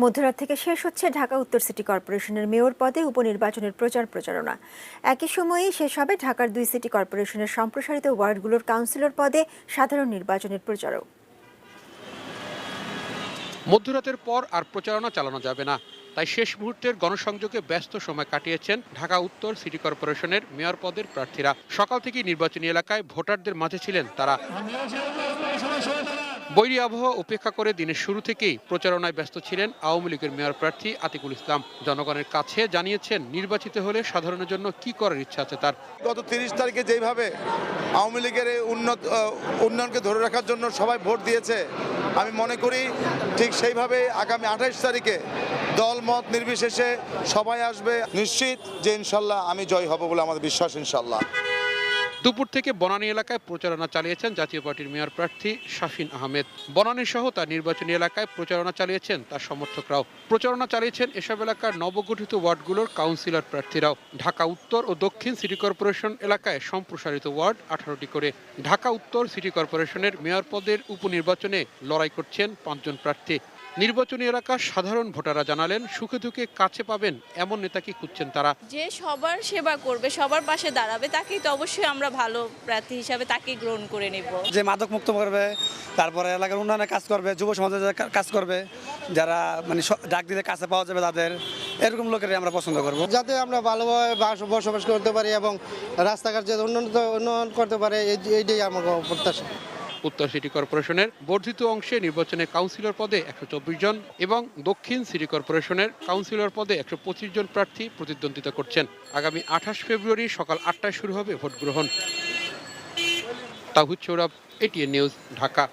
মধ্যরাত থেকে শেষ হচ্ছে ঢাকা উত্তর সিটি কর্পোরেশনের মেয়র পদে উপনির্বাচনের প্রচারণা। একই সময়েই শেষ হবে ঢাকার 2 সিটি কর্পোরেশনের সম্প্রসারিত ওয়ার্ডগুলোর কাউন্সিলর পদে সাধারণ নির্বাচনের প্রচারও। মধ্যরাতের পর আর প্রচারণা চালানো যাবে না, তাই শেষ মুহূর্তের গণসংযোগে ব্যস্ত সময় কাটিয়েছেন ঢাকা উত্তর সিটি কর্পোরেশনের মেয়র পদের প্রার্থীরা। সকাল থেকেই নির্বাচনী এলাকায় ভোটারদের মাঝে ছিলেন তারা। বৈরী আবহাওয়া উপেক্ষা করে দিনের শুরু থেকেই প্রচারণায় ব্যস্ত ছিলেন আওয়ামী লীগের মেয়র প্রার্থী আতিকুল ইসলাম। জনগণের কাছে জানিয়েছেন নির্বাচিত হলে সাধারণের জন্য কি করার ইচ্ছা আছে তার। গত 30 তারিখে যেভাবে আওয়ামী লীগের এই উন্নয়নকে ধরে রাখার জন্য সবাই ভোট দিয়েছে, আমি মনে করি ঠিক সেইভাবে আগামী 28 তারিখে দল মত নির্বিশেষে সবাই আসবে। নিশ্চিত যে ইনশাল্লাহ আমি জয় হব বলে আমাদের বিশ্বাস ইনশাল্লাহ। দুপুর থেকে বনানী এলাকায় প্রচারণা চালিয়েছেন জাতীয় পার্টির মেয়র প্রার্থী শাফিন আহমেদ। বনানী সহ তার নির্বাচনী এলাকায় প্রচারণা চালিয়েছেন তার সমর্থকরাও। প্রচারণা চালিয়েছেন এসব এলাকার নবগঠিত ওয়ার্ডগুলোর কাউন্সিলর প্রার্থীরাও। ঢাকা উত্তর ও দক্ষিণ সিটি কর্পোরেশন এলাকায় সম্প্রসারিত ওয়ার্ড 18টি করে। ঢাকা উত্তর সিটি কর্পোরেশনের মেয়র পদের উপনির্বাচনে লড়াই করছেন 5 জন প্রার্থী। নির্বাচনী এলাকার সাধারণ ভোটাররা জানালেন সুখে দুঃখে কাছে পাবেন এমন নেতাকে খুঁজছেন তারা। যে সবার সেবা করবে, সবার পাশে দাঁড়াবে, তাকেই তো অবশ্যই আমরা ভালো প্রার্থী হিসাবে তাকেই গ্রহণ করে নেব। যে মাদক মুক্ত করবে, তারপরে এলাকার উন্নয়নে কাজ করবে, যুব সমাজের কাজ করবে, যারা মানে ডাক দিলে কাছে পাওয়া যাবে তাদের, এরকম লোকেরই আমরা পছন্দ করব। যাতে আমরা ভালোভাবে বসবাস করতে পারি এবং রাস্তাঘাট যাতে উন্নয়ন করতে পারে, এইটাই আমার প্রত্যাশা। উত্তর সিটি কর্পোরেশনের বর্ধিত অংশে নির্বাচনে কাউন্সিলর পদে 124 জন এবং দক্ষিণ সিটি কর্পোরেশনের কাউন্সিলর পদে 125 জন প্রার্থী প্রতিদ্বন্দ্বিতা করছেন। আগামী 28 ফেব্রুয়ারি সকাল 8টায় শুরু হবে ভোট গ্রহণ। তাহিদ সৌরভ, এটিএন নিউজ, ঢাকা।